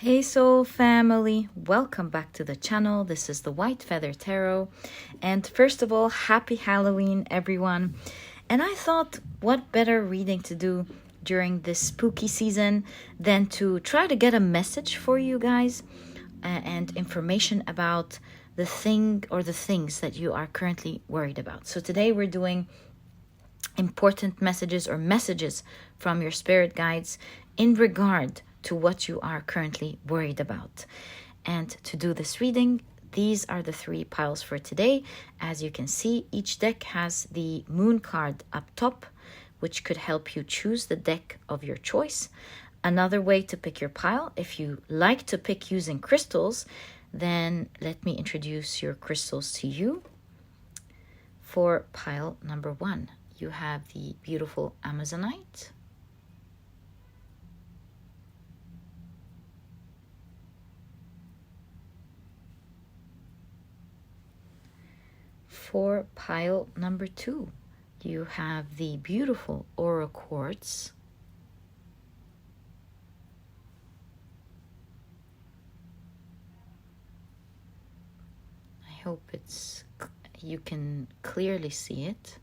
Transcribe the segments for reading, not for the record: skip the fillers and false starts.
Hey soul family, welcome back to the channel. This is the White Feather Tarot, and first of all, happy Halloween everyone. And I thought, what better reading to do during this spooky season than to try to get a message for you guys and information about the thing or the things that you are currently worried about. So today we're doing important messages or messages from your spirit guides in regard to what you are currently worried about. And to do this reading, these are the three piles for today. As you can see, each deck has the moon card up top, which could help you choose the deck of your choice. Another way to pick your pile, if you like to pick using crystals, then let me introduce your crystals to you. For pile number 1, you have the beautiful Amazonite, for pile number 2, you have the beautiful Aura Quartz, I hope you can clearly see it.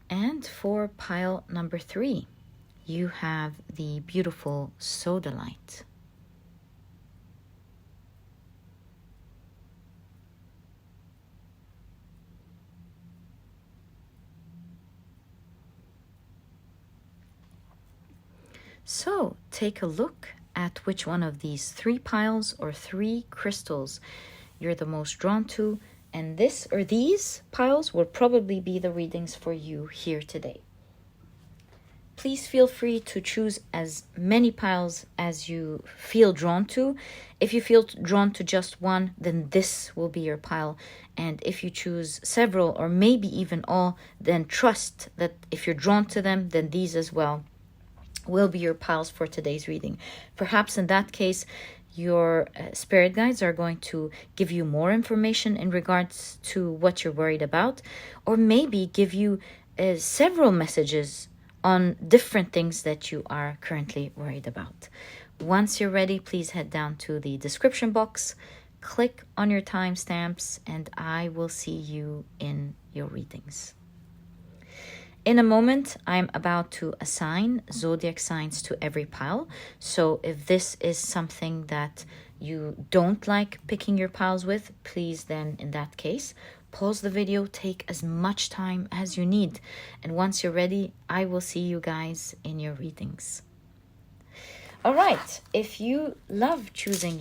And for pile number 3, you have the beautiful Sodalite. So take a look at which one of these 3 piles or 3 crystals you're the most drawn to, and this or these piles will probably be the readings for you here today. Please feel free to choose as many piles as you feel drawn to. If you feel drawn to just one, then this will be your pile. And if you choose several or maybe even all, then trust that if you're drawn to them, then these as well will be your piles for today's reading. Perhaps in that case, your spirit guides are going to give you more information in regards to what you're worried about, or maybe give you several messages on different things that you are currently worried about. Once you're ready, please head down to the description box, click on your timestamps, and I will see you in your readings. In a moment, I'm about to assign zodiac signs to every pile. So if this is something that you don't like picking your piles with, please then in that case, pause the video, take as much time as you need. And once you're ready, I will see you guys in your readings. All right, if you love picking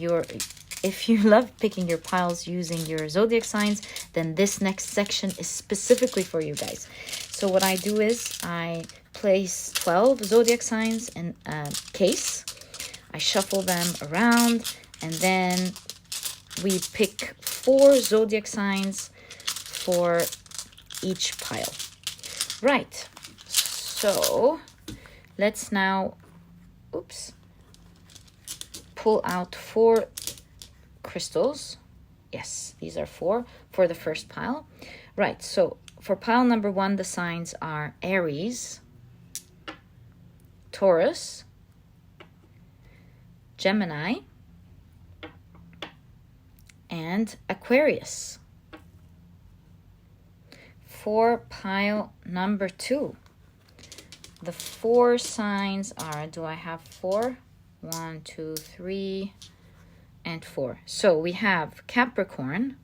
your piles using your zodiac signs, then this next section is specifically for you guys. So what I do is I place 12 zodiac signs in a case. I shuffle them around, and then we pick 4 zodiac signs for each pile. Right, so let's now, pull out 4 crystals. Yes, these are 4 for the first pile. Right, so for pile number 1, the signs are Aries, Taurus, Gemini, and Aquarius. For pile number 2, the 4 signs are, do I have 4? 1, 2, 3, and 4. So we have Capricorn,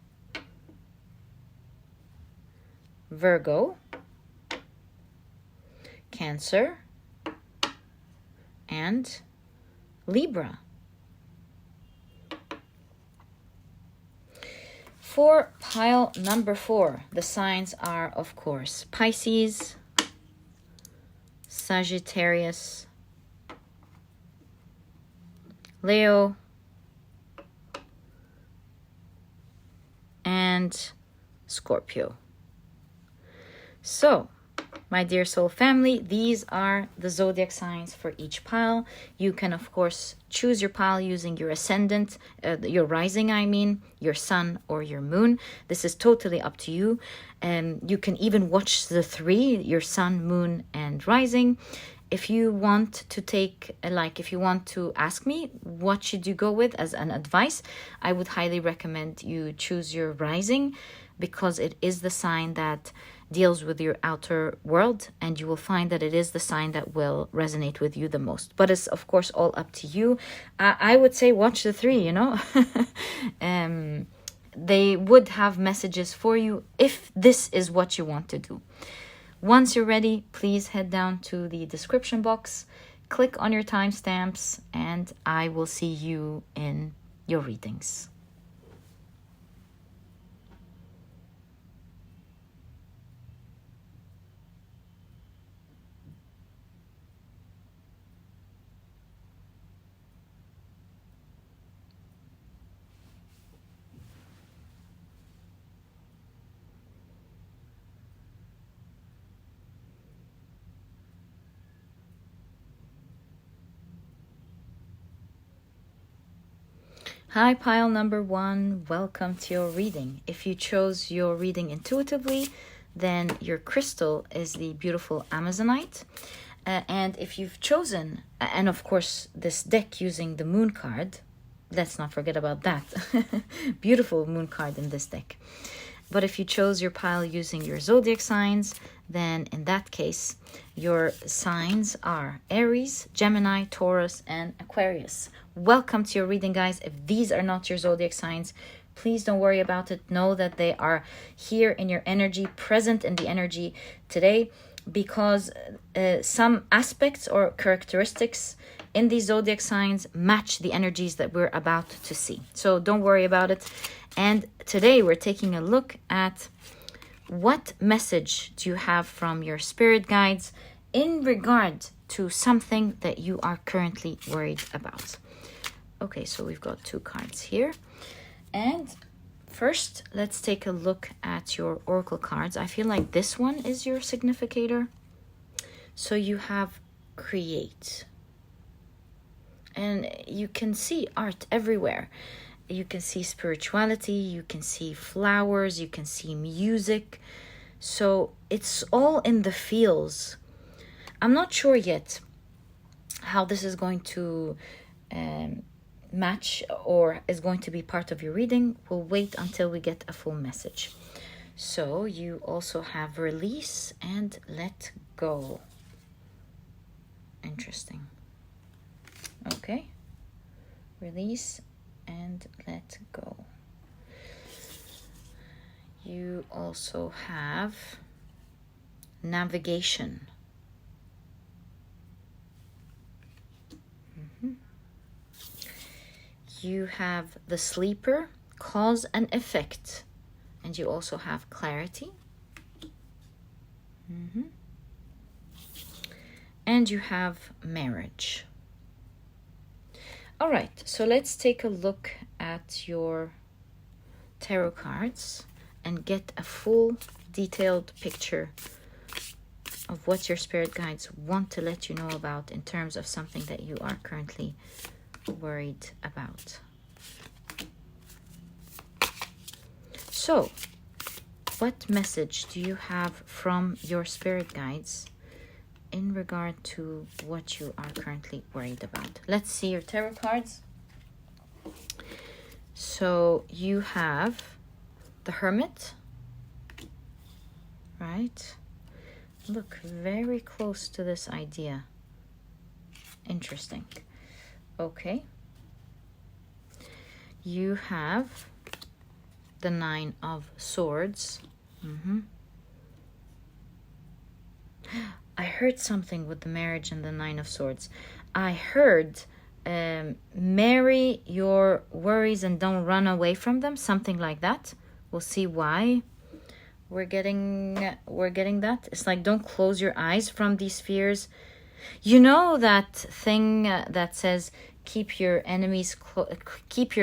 Virgo, Cancer, and Libra. For pile number 4, the signs are, of course, Pisces, Sagittarius, Leo, and Scorpio. So My dear soul family, these are the zodiac signs for each pile. You can, of course, choose your pile using your ascendant, your rising, your sun or your moon. This is totally up to you. You can even watch the three, your sun, moon, and rising. If you want to if you want to ask me what should you go with as an advice, I would highly recommend you choose your rising, because it is the sign that deals with your outer world, and you will find that it is the sign that will resonate with you the most. But it's, of course, all up to you. I would say watch the three, they would have messages for you if this is what you want to do. Once you're ready, please head down to the description box, click on your timestamps, and I will see you in your readings. Hi, pile number 1. Welcome to your reading. If you chose your reading intuitively, then your crystal is the beautiful Amazonite. And if you've chosen, and of course, this deck using the moon card, let's not forget about that. Beautiful moon card in this deck. But if you chose your pile using your zodiac signs, then in that case, your signs are Aries, Gemini, Taurus, and Aquarius. Welcome to your reading, guys. If these are not your zodiac signs, please don't worry about it. Know that they are here in your energy, present in the energy today, because some aspects or characteristics in these zodiac signs match the energies that we're about to see. So don't worry about it. And today we're taking a look at what message do you have from your spirit guides in regard to something that you are currently worried about. Okay, so we've got 2 cards here. And first, let's take a look at your oracle cards. I feel like this one is your significator. So you have create. And you can see art everywhere. You can see spirituality, you can see flowers, you can see music. So it's all in the feels. I'm not sure yet how this is going to match or is going to be part of your reading. We'll wait until we get a full message. So you also have release and let go. Interesting. Okay. Release and let go. You also have navigation. You have the sleeper, cause and effect. And you also have clarity. And you have marriage. All right, so let's take a look at your tarot cards and get a full detailed picture of what your spirit guides want to let you know about in terms of something that you are currently worried about. So, what message do you have from your spirit guides in regard to what you are currently worried about? Let's see your tarot cards. So you have the Hermit, right? Look, very close to this idea. Interesting. Okay. You have the 9 of Swords. I heard something with the marriage and the 9 of Swords. I heard marry your worries and don't run away from them, something like that. We'll see why we're getting that. It's like, don't close your eyes from these fears. You know that thing that says keep your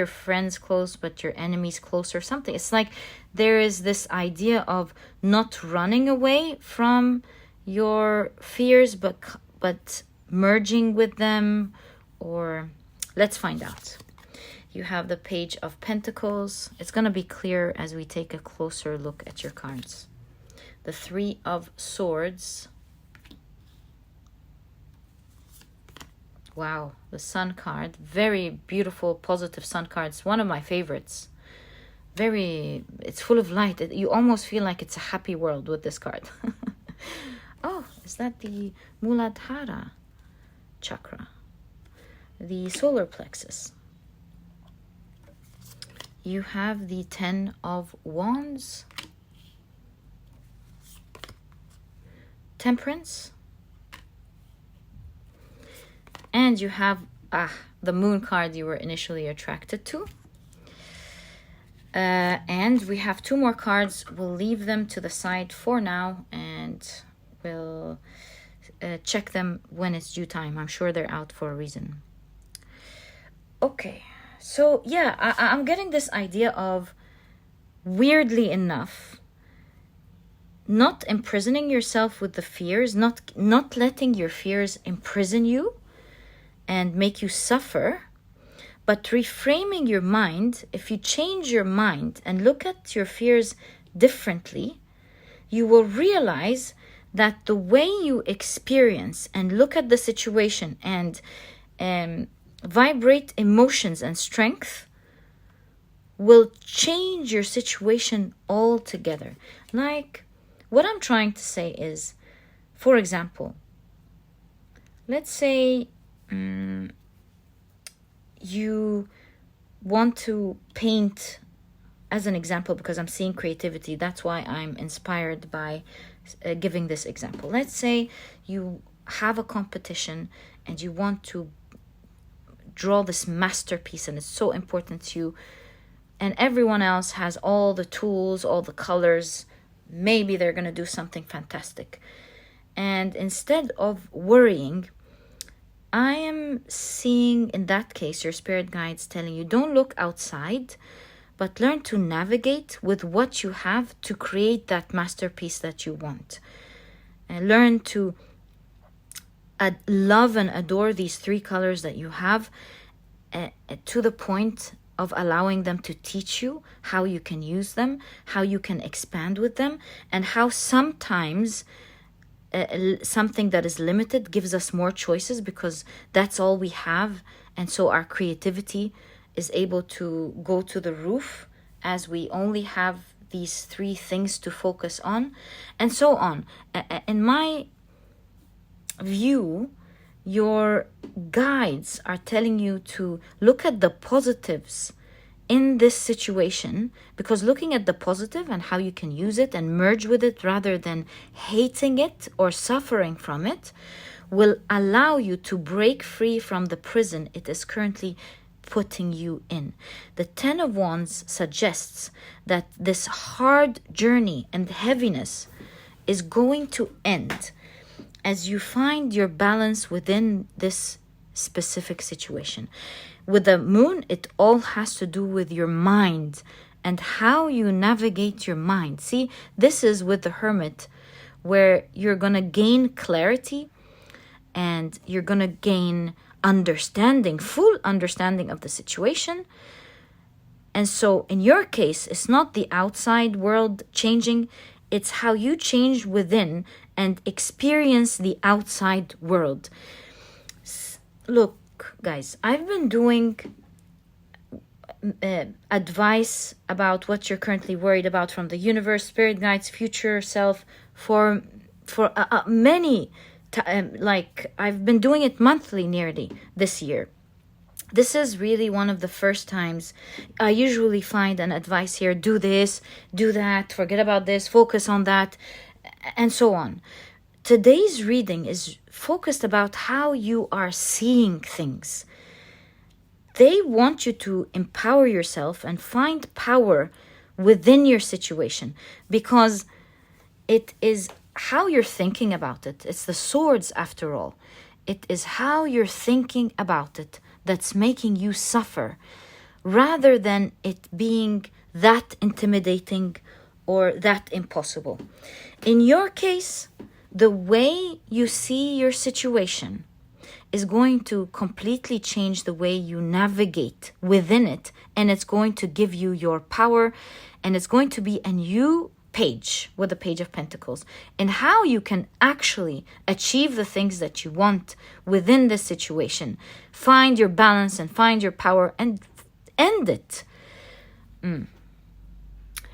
friends close but your enemies close or something. It's like there is this idea of not running away from your fears, but merging with them, or let's find out. You have the Page of Pentacles. It's going to be clear as we take a closer look at your cards. The Three of Swords. Wow, the Sun card. Very beautiful, positive Sun card. It's one of my favorites. It's full of light. You almost feel like it's a happy world with this card. Oh, is that the Muladhara chakra? The solar plexus. You have the Ten of Wands. Temperance. And you have the Moon card you were initially attracted to. And we have two more cards. We'll leave them to the side for now, and we'll check them when it's due time. I'm sure they're out for a reason. Okay, so yeah, I'm getting this idea of, weirdly enough, not imprisoning yourself with the fears, not letting your fears imprison you and make you suffer, but reframing your mind. If you change your mind and look at your fears differently, you will realize that the way you experience and look at the situation and vibrate emotions and strength will change your situation altogether. Like, what I'm trying to say is, for example, let's say you want to paint, as an example, because I'm seeing creativity. That's why I'm inspired by giving this example. Let's say you have a competition and you want to draw this masterpiece, and it's so important to you, and everyone else has all the tools, all the colors. Maybe they're going to do something fantastic. And instead of worrying, I am seeing, in that case, your spirit guides telling you, don't look outside, but learn to navigate with what you have to create that masterpiece that you want. And learn to love and adore these three colors that you have, to the point of allowing them to teach you how you can use them, how you can expand with them, and how sometimes something that is limited gives us more choices because that's all we have. And so our creativity is able to go to the roof as we only have these three things to focus on, and so on. In my view, your guides are telling you to look at the positives in this situation, because looking at the positive and how you can use it and merge with it rather than hating it or suffering from it will allow you to break free from the prison it is currently putting you in. The Ten of Wands suggests that this hard journey and heaviness is going to end as you find your balance within this specific situation. With the Moon, it all has to do with your mind and how you navigate your mind. See, this is with the Hermit, where you're going to gain clarity and you're going to gain understanding, full understanding of the situation. And so in your case, it's not the outside world changing, it's how you change within and experience the outside world. Look, guys, I've been doing advice about what you're currently worried about from the universe, spirit guides, future self for many like I've been doing it monthly nearly this year. This is really one of the first times I usually find an advice here: do this, do that, forget about this, focus on that, and so on. Today's reading is focused about how you are seeing things. They want you to empower yourself and find power within your situation, because it is how you're thinking about it. It's the swords, after all. It is how you're thinking about it that's making you suffer, rather than it being that intimidating or that impossible. In your case, the way you see your situation is going to completely change the way you navigate within it, and it's going to give you your power, and it's going to be a new page with the Page of Pentacles, and how you can actually achieve the things that you want within this situation. Find your balance and find your power and end it.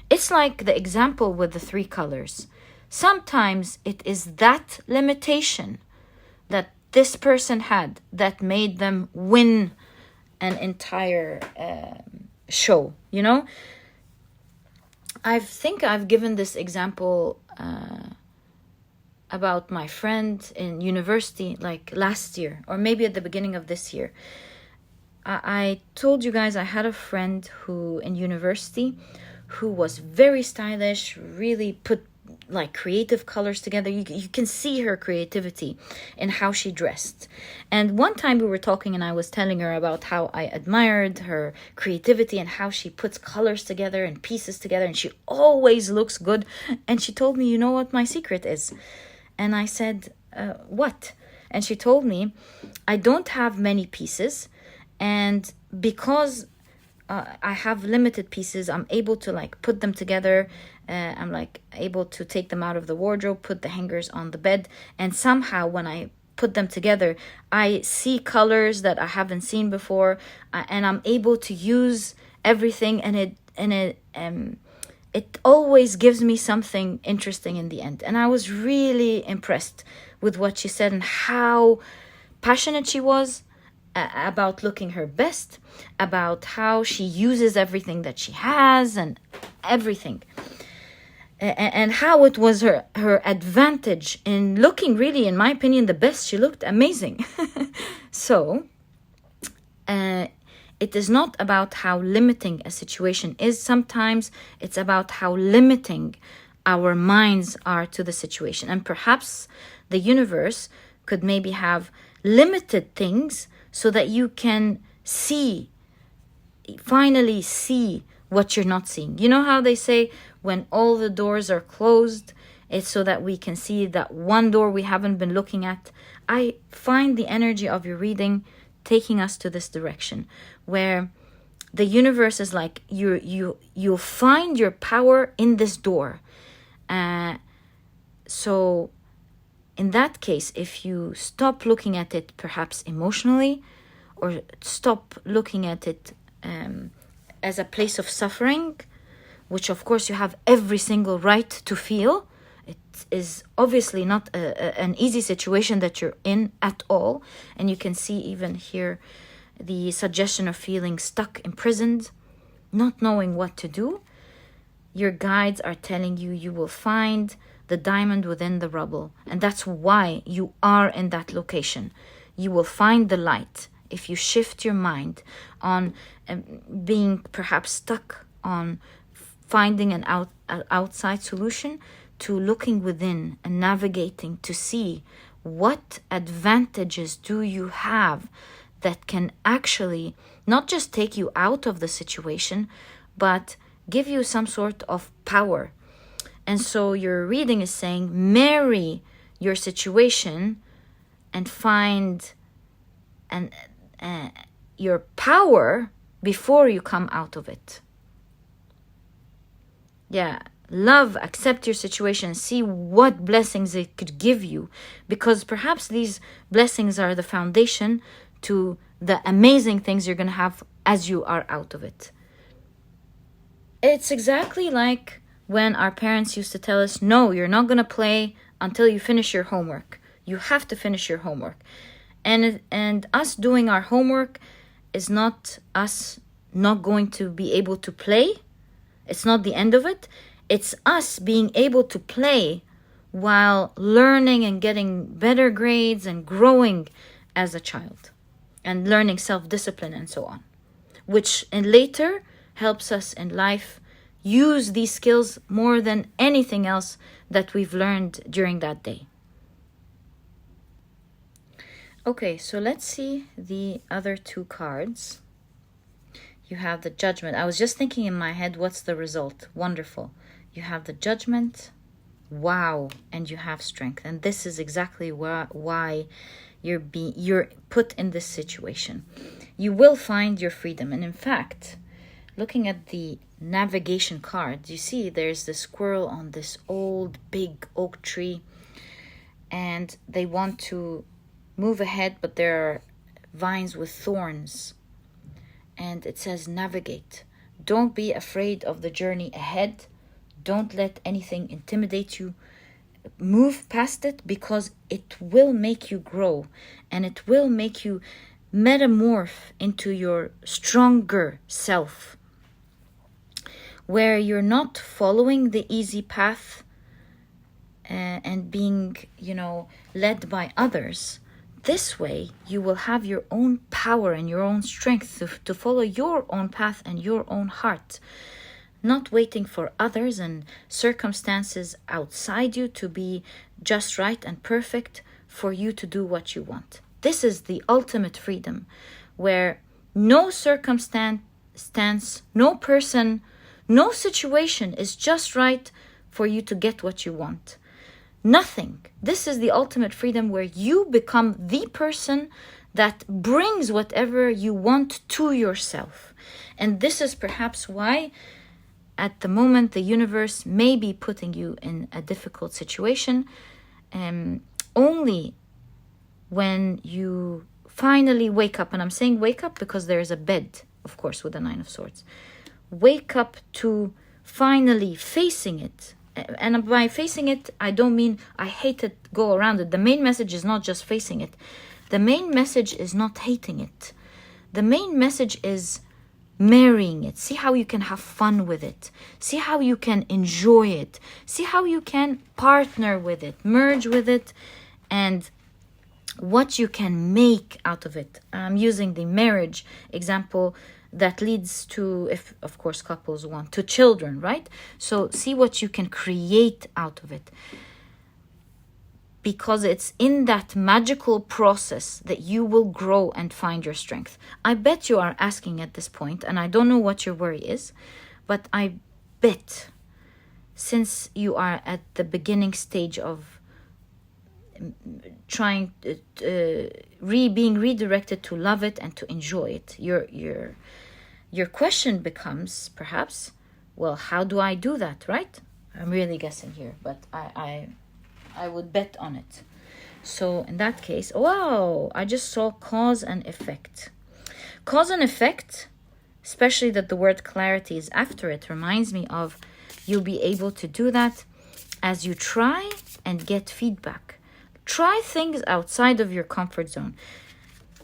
It's like the example with the 3 colors. Sometimes it is that limitation that this person had that made them win an entire show, you know? I think I've given this example about my friend in university, like last year, or maybe at the beginning of this year. I told you guys I had a friend who in university who was very stylish, really put like creative colors together. You can see her creativity in how she dressed. And one time we were talking and I was telling her about how I admired her creativity and how she puts colors together and pieces together, and she always looks good. And she told me, you know what my secret is? And I said, what? And she told me, I don't have many pieces, and because I have limited pieces, I'm able to like put them together. I'm like able to take them out of the wardrobe, put the hangers on the bed, and somehow when I put them together, I see colors that I haven't seen before, and I'm able to use everything, and it always gives me something interesting in the end. And I was really impressed with what she said and how passionate she was about looking her best, about how she uses everything that she has and everything, and how it was her advantage in looking really, in my opinion, the best. She looked amazing. So it is not about how limiting a situation is. Sometimes it's about how limiting our minds are to the situation. And perhaps the universe could maybe have limited things so that you can finally see what you're not seeing. You know how they say when all the doors are closed, it's so that we can see that one door we haven't been looking at. I find the energy of your reading taking us to this direction, where the universe is like, you'll find your power in this door. So in that case, if you stop looking at it perhaps emotionally, or stop looking at it as a place of suffering, which of course you have every single right to feel. It is obviously not an easy situation that you're in at all. And you can see even here the suggestion of feeling stuck, imprisoned, not knowing what to do. Your guides are telling you, you will find the diamond within the rubble. And that's why you are in that location. You will find the light if you shift your mind on being perhaps stuck on finding an outside solution, to looking within and navigating to see what advantages do you have that can actually not just take you out of the situation, but give you some sort of power. And so your reading is saying, marry your situation and find your power before you come out of it. Yeah, love, accept your situation, see what blessings it could give you, because perhaps these blessings are the foundation to the amazing things you're going to have as you are out of it. It's exactly like when our parents used to tell us, no, you're not going to play until you finish your homework. You have to finish your homework. And us doing our homework is not us not going to be able to play. It's not the end of it. It's us being able to play while learning and getting better grades and growing as a child and learning self-discipline and so on, which and later helps us in life use these skills more than anything else that we've learned during that day. Okay, so let's see the other 2 cards. You have the Judgment. I was just thinking in my head, what's the result? Wonderful. You have the Judgment wow, and you have strength. And this is exactly why you're put in this situation. You will find your freedom. And in fact, looking at the navigation card, you see there's the squirrel on this old big oak tree, and they want to move ahead, but there are vines with thorns, and it says navigate. Don't be afraid of the journey ahead. Don't let anything intimidate you. Move past it, because it will make you grow, and it will make you metamorph into your stronger self, where you're not following the easy path and being, led by others. This way, you will have your own power and your own strength to follow your own path and your own heart, not waiting for others and circumstances outside you to be just right and perfect for you to do what you want. This is the ultimate freedom, where no circumstance, no person, no situation is just right for you to get what you want. Nothing. This is the ultimate freedom, where you become the person that brings whatever you want to yourself. And this is perhaps why at the moment the universe may be putting you in a difficult situation. Only when you finally wake up, and I'm saying wake up because there is a bed, of course, with the Nine of Swords. Wake up to finally facing it. And by facing it, I don't mean I hate it, go around it. The main message is not just facing it. The main message is not hating it. The main message is marrying it. See how you can have fun with it. See how you can enjoy it. See how you can partner with it, merge with it, and what you can make out of it. I'm using the marriage example that leads to, if of course couples want, to children, right? So see what you can create out of it, because it's in that magical process that you will grow and find your strength. I bet you are asking at this point, and I don't know what your worry is, but I bet, since you are at the beginning stage of trying being redirected to love it and to enjoy it, your question becomes perhaps, well, how do I do that, right? I'm really guessing here, but I would bet on it. So in that case, wow, I just saw cause and effect. Cause and effect, especially that the word clarity is after it, reminds me of you'll be able to do that as you try and get feedback. Try things outside of your comfort zone.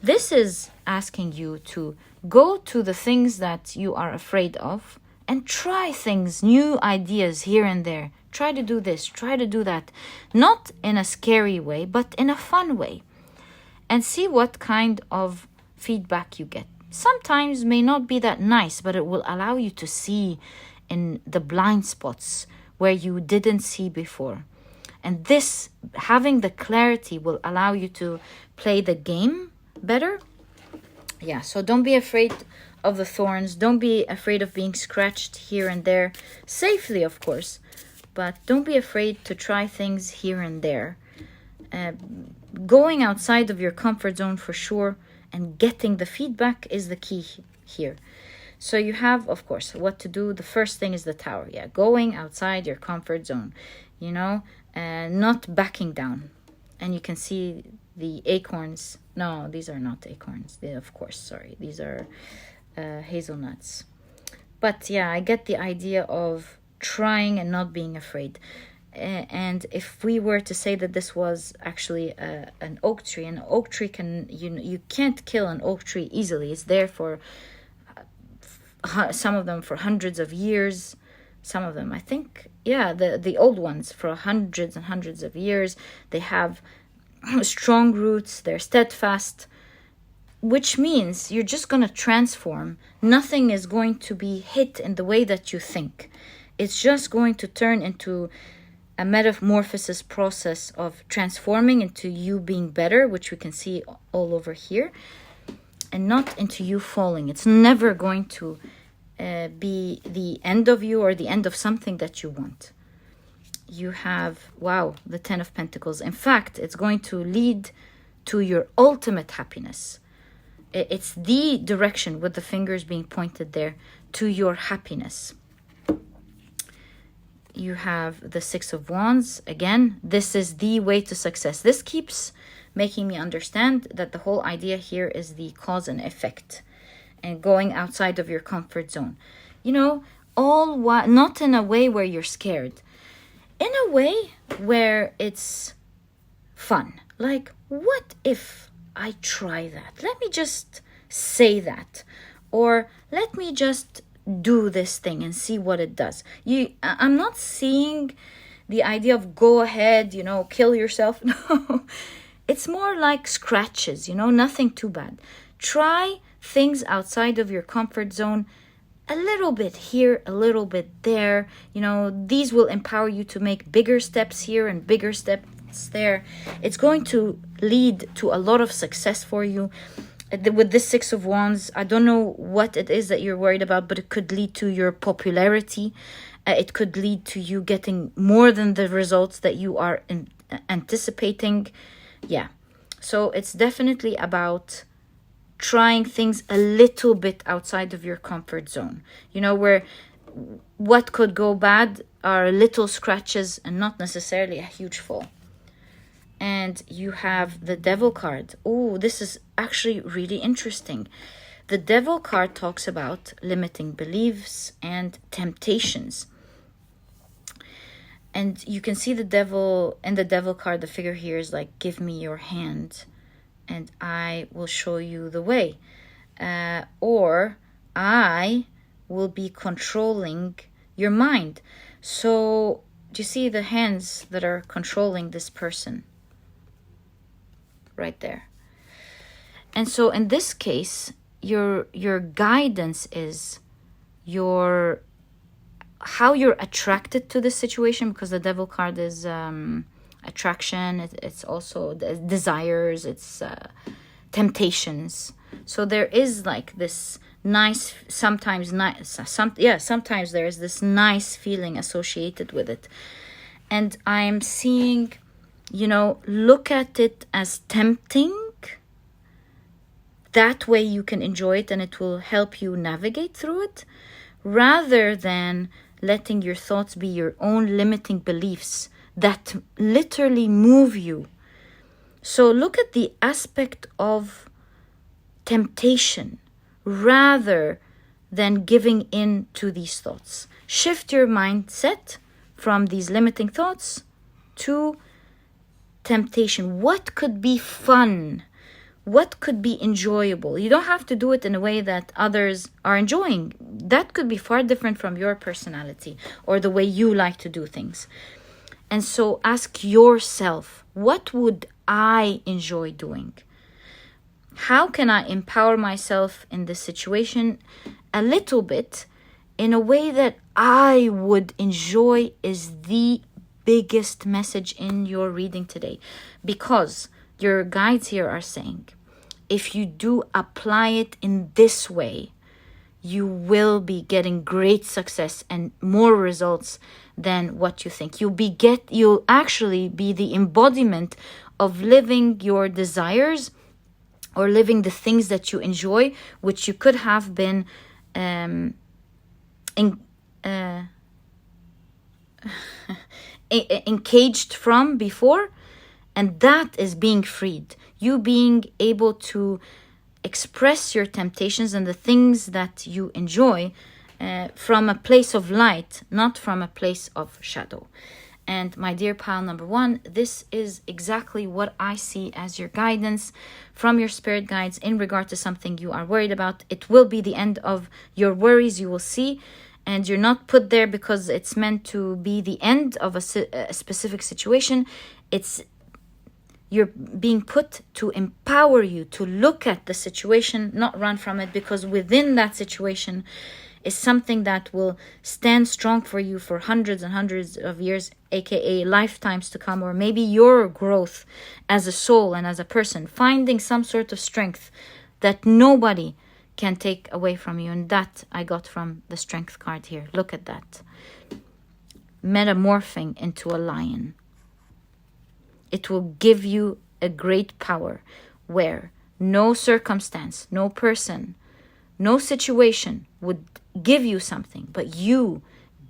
This is asking you to go to the things that you are afraid of and try things, new ideas here and there. Try to do this, try to do that. Not in a scary way, but in a fun way. And see what kind of feedback you get. Sometimes may not be that nice, but it will allow you to see in the blind spots where you didn't see before. And this, having the clarity, will allow you to play the game better. Yeah, so don't be afraid of the thorns. Don't be afraid of being scratched here and there. Safely, of course. But don't be afraid to try things here and there. Going outside of your comfort zone for sure, and getting the feedback is the key here. So you have, of course, what to do. The first thing is the tower. Yeah, going outside your comfort zone. Not backing down. And you can see the acorns. No, these are not acorns. These are hazelnuts. But yeah, I get the idea of trying and not being afraid. And if we were to say that this was actually an oak tree can, you can't kill an oak tree easily. It's there for some of them for hundreds of years. Some of them, I think, the old ones, for hundreds and hundreds of years. They have strong roots, they're steadfast, which means you're just going to transform. Nothing is going to be hit in the way that you think. It's just going to turn into a metamorphosis process of transforming into you being better, which we can see all over here, and not into you falling. It's never going to be the end of you or the end of something that you want. you have, wow, the Ten of Pentacles. In fact, it's going to lead to your ultimate happiness. It's the direction with the fingers being pointed there to your happiness. You have the Six of Wands. Again, this is the way to success. This keeps making me understand that the whole idea here is the cause and effect and going outside of your comfort zone. You know, not in a way where you're scared, in a way where it's fun. Like, what if I try that? Let me just say that. Or let me just do this thing and see what it does. I'm not seeing the idea of go ahead, you know, kill yourself. No, it's more like scratches, you know, nothing too bad. Try things outside of your comfort zone, a little bit here, a little bit there. You know, these will empower you to make bigger steps here and bigger steps there. It's going to lead to a lot of success for you. With this Six of Wands, I don't know what it is that you're worried about, but it could lead to your popularity. It could lead to you getting more than the results that you are anticipating. Yeah. So it's definitely about trying things a little bit outside of your comfort zone. You know, where what could go bad are little scratches and not necessarily a huge fall. And you have the Devil card. Oh, this is actually really interesting. The Devil card talks about limiting beliefs and temptations. And you can see the devil in the Devil card. The figure here is like, give me your hand and I will show you the way. Or I will be controlling your mind. So do you see the hands that are controlling this person? Right there. And so in this case, your guidance is how you're attracted to this situation, because the Devil card is attraction. It's also desires. It's temptations. So there is like this nice, sometimes there is this nice feeling associated with it. And I'm seeing, you know, look at it as tempting. That way you can enjoy it and it will help you navigate through it, rather than letting your thoughts be your own limiting beliefs that literally move you. So look at the aspect of temptation rather than giving in to these thoughts. Shift your mindset from these limiting thoughts to temptation. What could be fun? What could be enjoyable? You don't have to do it in a way that others are enjoying. That could be far different from your personality or the way you like to do things. And so ask yourself, what would I enjoy doing? How can I empower myself in this situation a little bit in a way that I would enjoy? Is the biggest message in your reading today, because your guides here are saying, if you do apply it in this way, you will be getting great success and more results than what you think. You'll actually be the embodiment of living your desires or living the things that you enjoy, which you could have been encaged from before. And that is being freed. You being able to express your temptations and the things that you enjoy from a place of light, not from a place of shadow. And my dear pile number one, this is exactly what I see as your guidance from your spirit guides in regard to something you are worried about. It will be the end of your worries, you will see. And you're not put there because it's meant to be the end of a specific situation. You're being put to empower you to look at the situation, not run from it, because within that situation is something that will stand strong for you for hundreds and hundreds of years, aka lifetimes to come, or maybe your growth as a soul and as a person, finding some sort of strength that nobody can take away from you. And that I got from the Strength card here. Look at that. metamorphing into a lion. It will give you a great power where no circumstance, no person, no situation would give you something, but you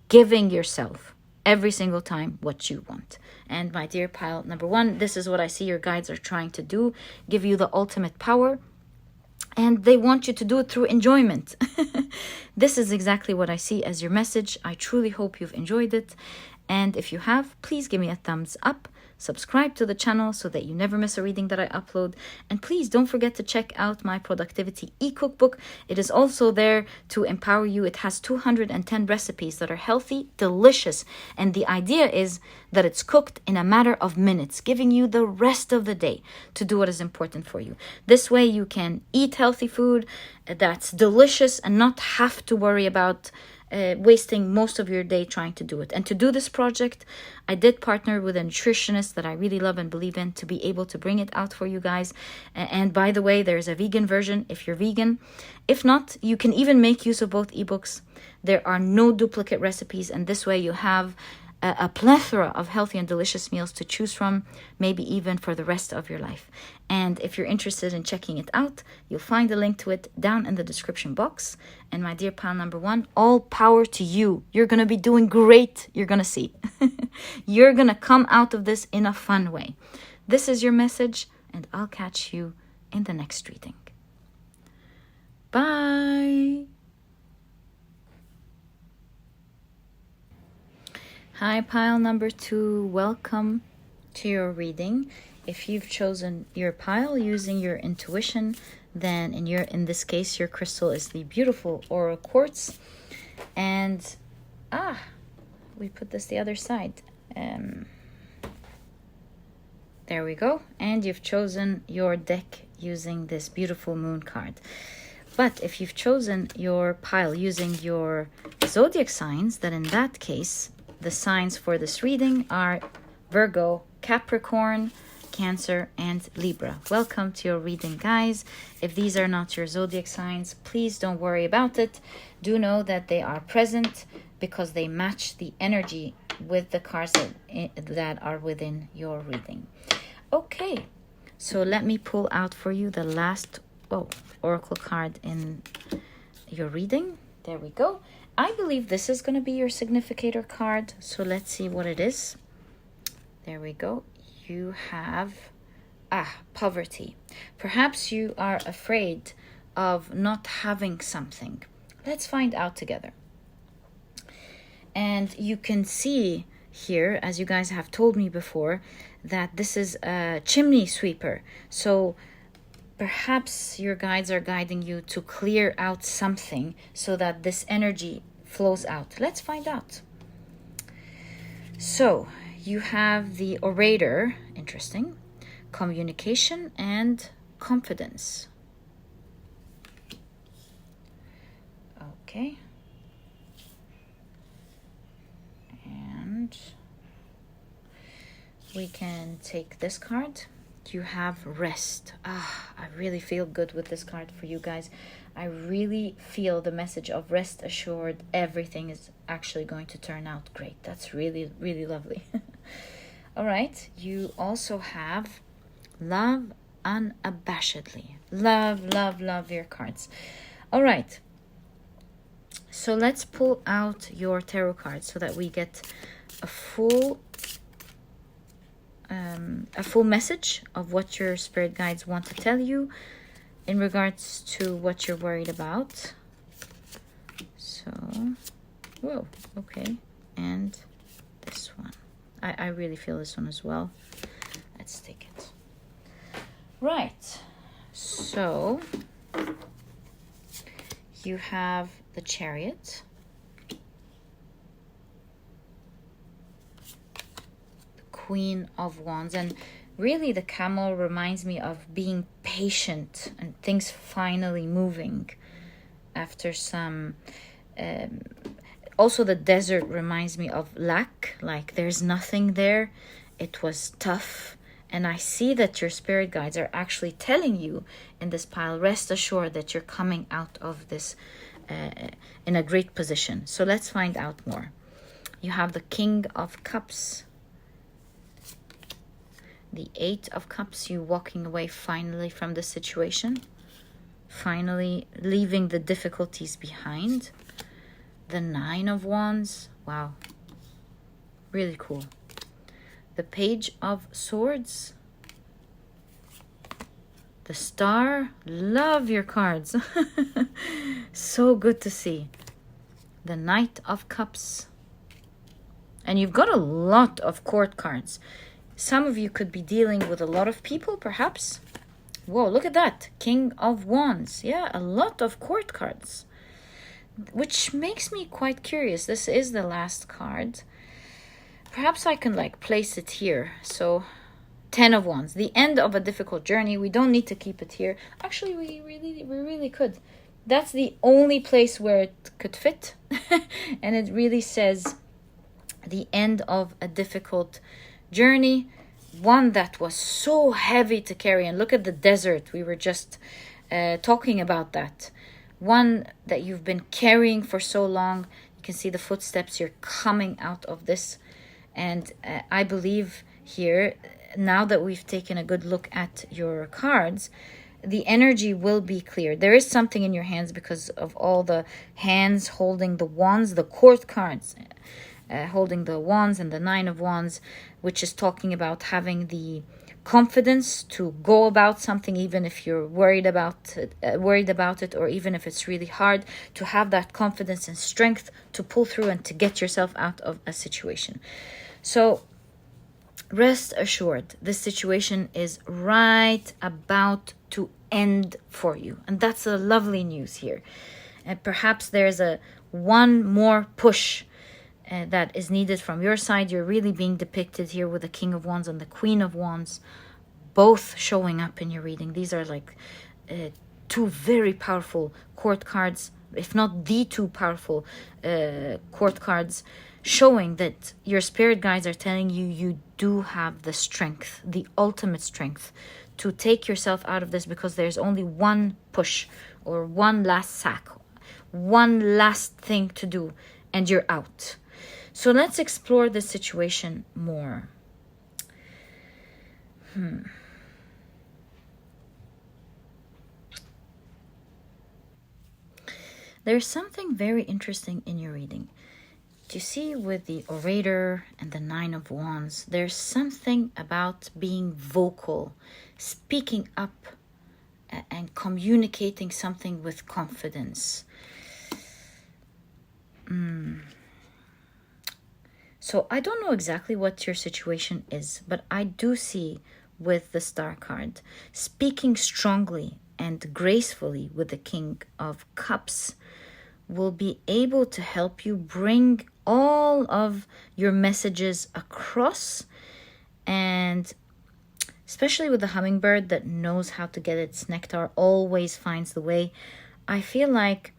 giving yourself every single time what you want. And my dear pile number 1, this is what I see your guides are trying to do, give you the ultimate power. And they want you to do it through enjoyment. This is exactly what I see as your message. I truly hope you've enjoyed it. And if you have, please give me a thumbs up. Subscribe to the channel so that you never miss a reading that I upload. And please don't forget to check out my productivity e-cookbook. It is also there to empower you. It has 210 recipes that are healthy, delicious. And the idea is that it's cooked in a matter of minutes, giving you the rest of the day to do what is important for you. This way you can eat healthy food that's delicious and not have to worry about wasting most of your day trying to do it. And to do this project, I did partner with a nutritionist that I really love and believe in to be able to bring it out for you guys. And by the way, there's a vegan version if you're vegan. If not, you can even make use of both ebooks. There are no duplicate recipes, and this way you have a plethora of healthy and delicious meals to choose from, maybe even for the rest of your life. And if you're interested in checking it out, you'll find a link to it down in the description box. And my dear pile number 1, all power to you. You're going to be doing great. You're going to see. You're going to come out of this in a fun way. This is your message, and I'll catch you in the next reading. Bye. Hi, pile number 2. Welcome to your reading. If you've chosen your pile using your intuition, then in this case, your crystal is the beautiful Aura Quartz. And we put this the other side. There we go. And you've chosen your deck using this beautiful moon card. But if you've chosen your pile using your zodiac signs, then in that case, the signs for this reading are Virgo, Capricorn, Cancer, and Libra. Welcome to your reading, guys. If these are not your zodiac signs, please don't worry about it. Do know that they are present because they match the energy with the cards that are within your reading. Okay, so let me pull out for you the last oracle card in your reading. There we go. I believe this is going to be your significator card, so let's see what it is. There we go. You have poverty. Perhaps you are afraid of not having something. Let's find out together. And you can see here, as you guys have told me before, that this is a chimney sweeper. So perhaps your guides are guiding you to clear out something so that this energy flows out. Let's find out. So you have the orator, interesting, communication and confidence. Okay. And we can take this card. You have rest. I really feel good with this card for you guys. I really feel the message of rest assured. Everything is actually going to turn out great. That's really, really lovely. All right. You also have love unabashedly. Love, love, love your cards. All right. So let's pull out your tarot cards so that we get a full message of what your spirit guides want to tell you in regards to what you're worried about. So, whoa, okay. And this one. I really feel this one as well. Let's take it. Right. So, you have the Chariot. Queen of Wands, and really the camel reminds me of being patient and things finally moving after some also the desert reminds me of lack, like there's nothing there, it was tough. And I see that your spirit guides are actually telling you in this pile, rest assured that you're coming out of this in a great position. So let's find out more. you have the King of Cups. The Eight of Cups, you walking away finally from the situation. Finally leaving the difficulties behind. The Nine of Wands. Wow. Really cool. The Page of Swords. The Star. Love your cards. So good to see. The Knight of Cups. And you've got a lot of court cards. Some of you could be dealing with a lot of people, perhaps. Whoa, look at that. King of Wands. Yeah, a lot of court cards. Which makes me quite curious. This is the last card. Perhaps I can place it here. So, 10 of Wands. The end of a difficult journey. We don't need to keep it here. Actually, we really could. That's the only place where it could fit. And it really says the end of a difficult journey, one that was so heavy to carry. And look at the desert. We were just talking about that. One that you've been carrying for so long. You can see the footsteps. You're coming out of this. And I believe here, now that we've taken a good look at your cards, the energy will be clear. There is something in your hands because of all the hands holding the wands, the court cards, holding the wands and the Nine of Wands, which is talking about having the confidence to go about something, even if you're worried about it, or even if it's really hard, to have that confidence and strength to pull through and to get yourself out of a situation. So rest assured, this situation is right about to end for you. And that's the lovely news here. And perhaps there's one more push that is needed from your side. You're really being depicted here with the King of Wands and the Queen of Wands, both showing up in your reading. These are two very powerful court cards, if not the two powerful court cards, showing that your spirit guides are telling you you do have the strength, the ultimate strength, to take yourself out of this, because there's only one push or one last sack, one last thing to do, and you're out. So let's explore this situation more. There's something very interesting in your reading. Do you see with the Orator and the Nine of Wands, there's something about being vocal, speaking up and communicating something with confidence. So I don't know exactly what your situation is, but I do see with the Star card, speaking strongly and gracefully with the King of Cups will be able to help you bring all of your messages across. And especially with the hummingbird that knows how to get its nectar, always finds the way. I feel like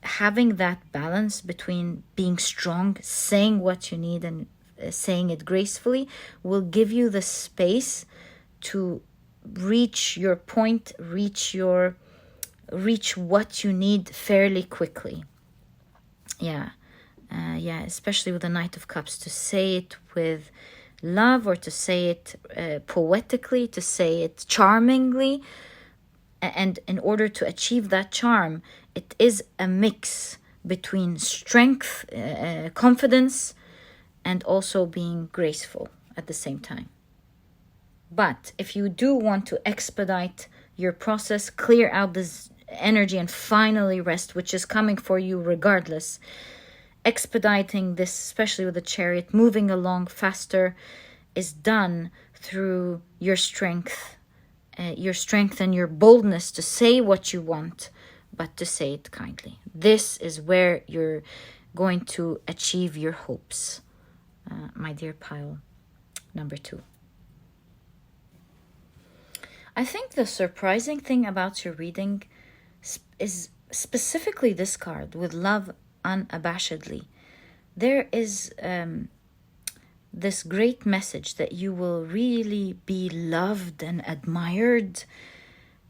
having that balance between being strong, saying what you need, and saying it gracefully will give you the space to reach your point, reach what you need fairly quickly. Especially with the Knight of Cups, to say it with love, or to say it poetically, to say it charmingly. And in order to achieve that charm, it is a mix between strength, confidence, and also being graceful at the same time. But if you do want to expedite your process, clear out this energy and finally rest, which is coming for you regardless, expediting this, especially with the Chariot, moving along faster, is done through your strength and your boldness to say what you want, but to say it kindly. This is where you're going to achieve your hopes, my dear pile number 2. I think the surprising thing about your reading is specifically this card, with love unabashedly. There is this great message that you will really be loved and admired.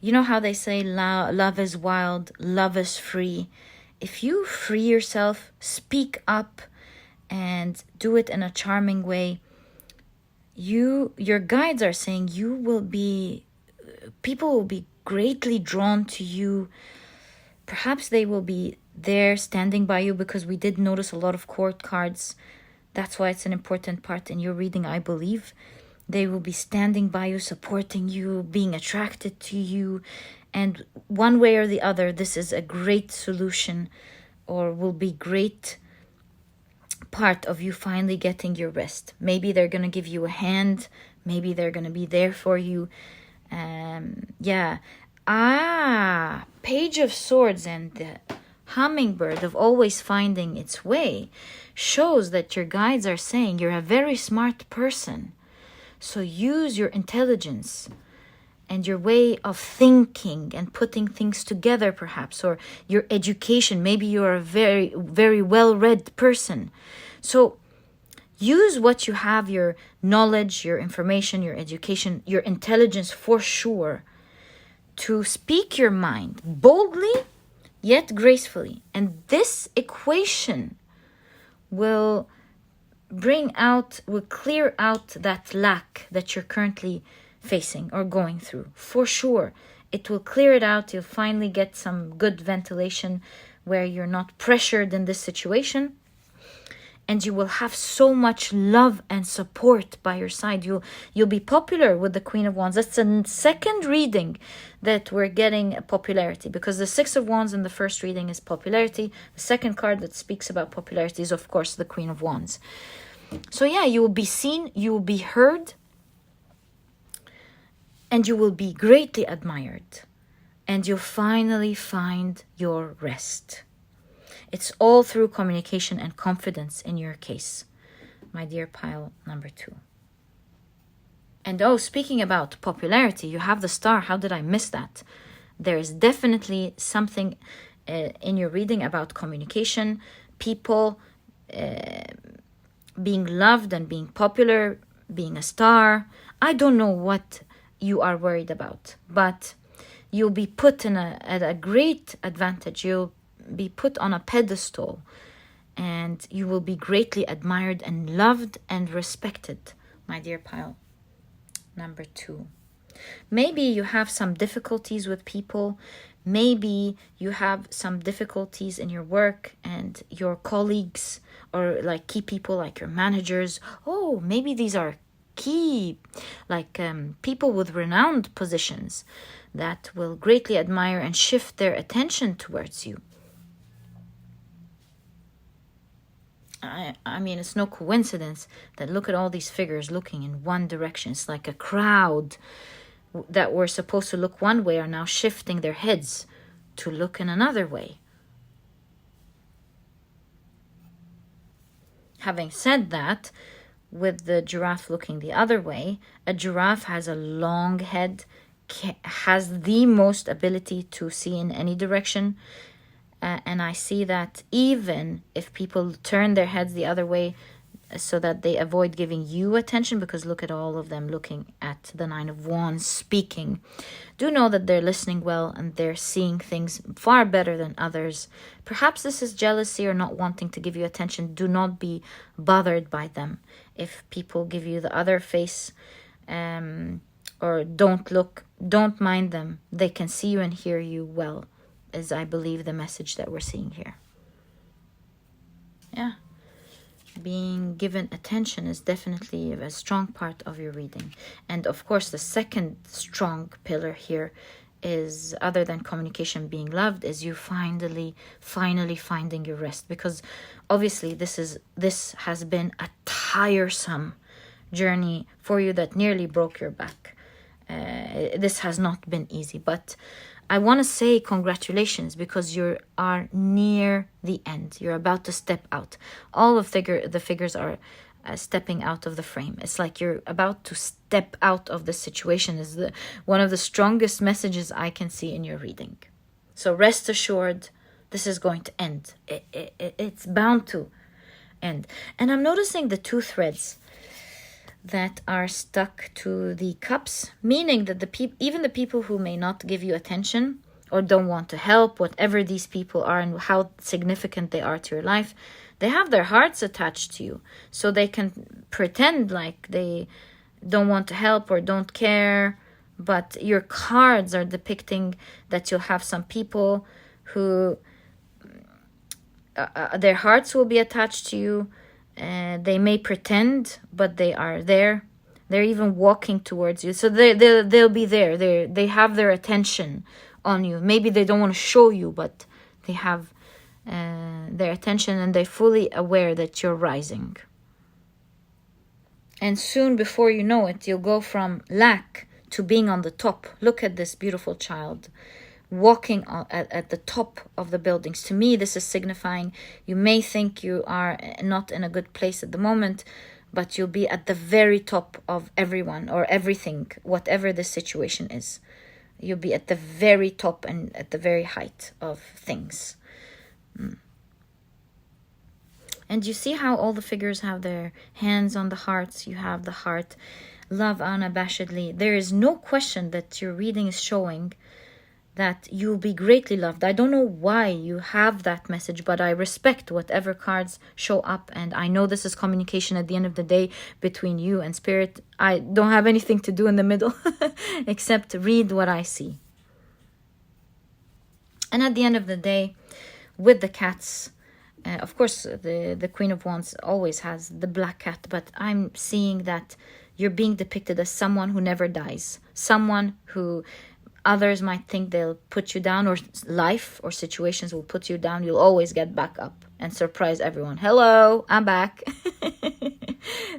You know how they say love is wild, love is free. If you free yourself, speak up, and do it in a charming way. Your guides are saying people will be greatly drawn to you. Perhaps they will be there standing by you, because we did notice a lot of court cards. That's why it's an important part in your reading, I believe. They will be standing by you, supporting you, being attracted to you. And one way or the other, this is a great solution, or will be great part of you finally getting your rest. Maybe they're going to give you a hand. Maybe they're going to be there for you. Page of Swords and the hummingbird of always finding its way shows that your guides are saying you're a very smart person. So use your intelligence and your way of thinking and putting things together, perhaps, or your education. Maybe you're a very, very well-read person. So use what you have, your knowledge, your information, your education, your intelligence for sure, to speak your mind boldly yet gracefully. And this equation will clear out that lack that you're currently facing or going through. For sure, it will clear it out. You'll finally get some good ventilation where you're not pressured in this situation. And you will have so much love and support by your side. You'll be popular with the Queen of Wands. That's a second reading that we're getting popularity, because the Six of Wands in the first reading is popularity. The second card that speaks about popularity is, of course, the Queen of Wands. So yeah, you will be seen, you will be heard, and you will be greatly admired. And you'll finally find your rest. It's all through communication and confidence in your case, my dear pile number 2. And speaking about popularity, you have the star. How did I miss that? There is definitely something in your reading about communication, people being loved and being popular, being a star. I don't know what you are worried about, but you'll be put at a great advantage. You'll be put on a pedestal, and you will be greatly admired and loved and respected, my dear pile number 2. Maybe you have some difficulties with people. Maybe you have some difficulties in your work and your colleagues, or like key people like your managers. Maybe these are key, like people with renowned positions that will greatly admire and shift their attention towards you. I mean, it's no coincidence that look at all these figures looking in one direction. It's like a crowd that were supposed to look one way are now shifting their heads to look in another way. Having said that, with the giraffe looking the other way, a giraffe has a long head, has the most ability to see in any direction. And I see that even if people turn their heads the other way so that they avoid giving you attention, because look at all of them looking at the Nine of Wands speaking, do know that they're listening well and they're seeing things far better than others. Perhaps this is jealousy or not wanting to give you attention. Do not be bothered by them. If people give you the other face or don't mind them. They can see you and hear you well, is I believe the message that we're seeing here. Yeah. Being given attention is definitely a strong part of your reading. And of course, the second strong pillar here is, other than communication being loved, is you finally finding your rest. Because obviously this has been a tiresome journey for you that nearly broke your back. This has not been easy, but I want to say congratulations, because you are near the end. You're about to step out. All of the figures are stepping out of the frame. It's like you're about to step out of the situation. Is one of the strongest messages I can see in your reading. So rest assured, this is going to end. It's bound to end. And I'm noticing the 2 threads that are stuck to the cups, meaning that even the people who may not give you attention or don't want to help, whatever these people are and how significant they are to your life, They have their hearts attached to you, so they can pretend like they don't want to help or don't care. But your cards are depicting that you'll have some people who their hearts will be attached to you. They may pretend, but they are there. They're even walking towards you. So they'll be there. They have their attention on you. Maybe they don't want to show you, but they have their attention, and they're fully aware that you're rising. And soon, before you know it, you'll go from lack to being on the top. Look at this beautiful child walking at the top of the buildings. To me, this is signifying you may think you are not in a good place at the moment, but you'll be at the very top of everyone or everything, whatever the situation is. You'll be at the very top and at the very height of things. And you see how all the figures have their hands on the hearts. You have the heart, love unabashedly. There is no question that your reading is showing that you'll be greatly loved. I don't know why you have that message, but I respect whatever cards show up. And I know this is communication at the end of the day between you and Spirit. I don't have anything to do in the middle except read what I see. And at the end of the day, with the cats, of course, the Queen of Wands always has the black cat, but I'm seeing that you're being depicted as someone who never dies. Someone who others might think they'll put you down, or life or situations will put you down. You'll always get back up and surprise everyone. Hello, I'm back.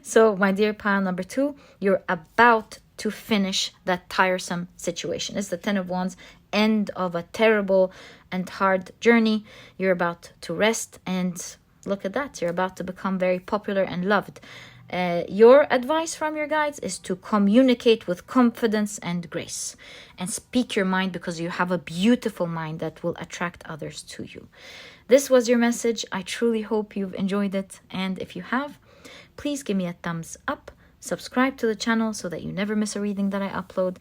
So, my dear pile number 2, you're about to finish that tiresome situation. It's the 10 of Wands, end of a terrible and hard journey. You're about to rest, and look at that. You're about to become very popular and loved. Your advice from your guides is to communicate with confidence and grace and speak your mind, because you have a beautiful mind that will attract others to you. This was your message. I truly hope you've enjoyed it. And if you have, please give me a thumbs up. Subscribe to the channel so that you never miss a reading that I upload.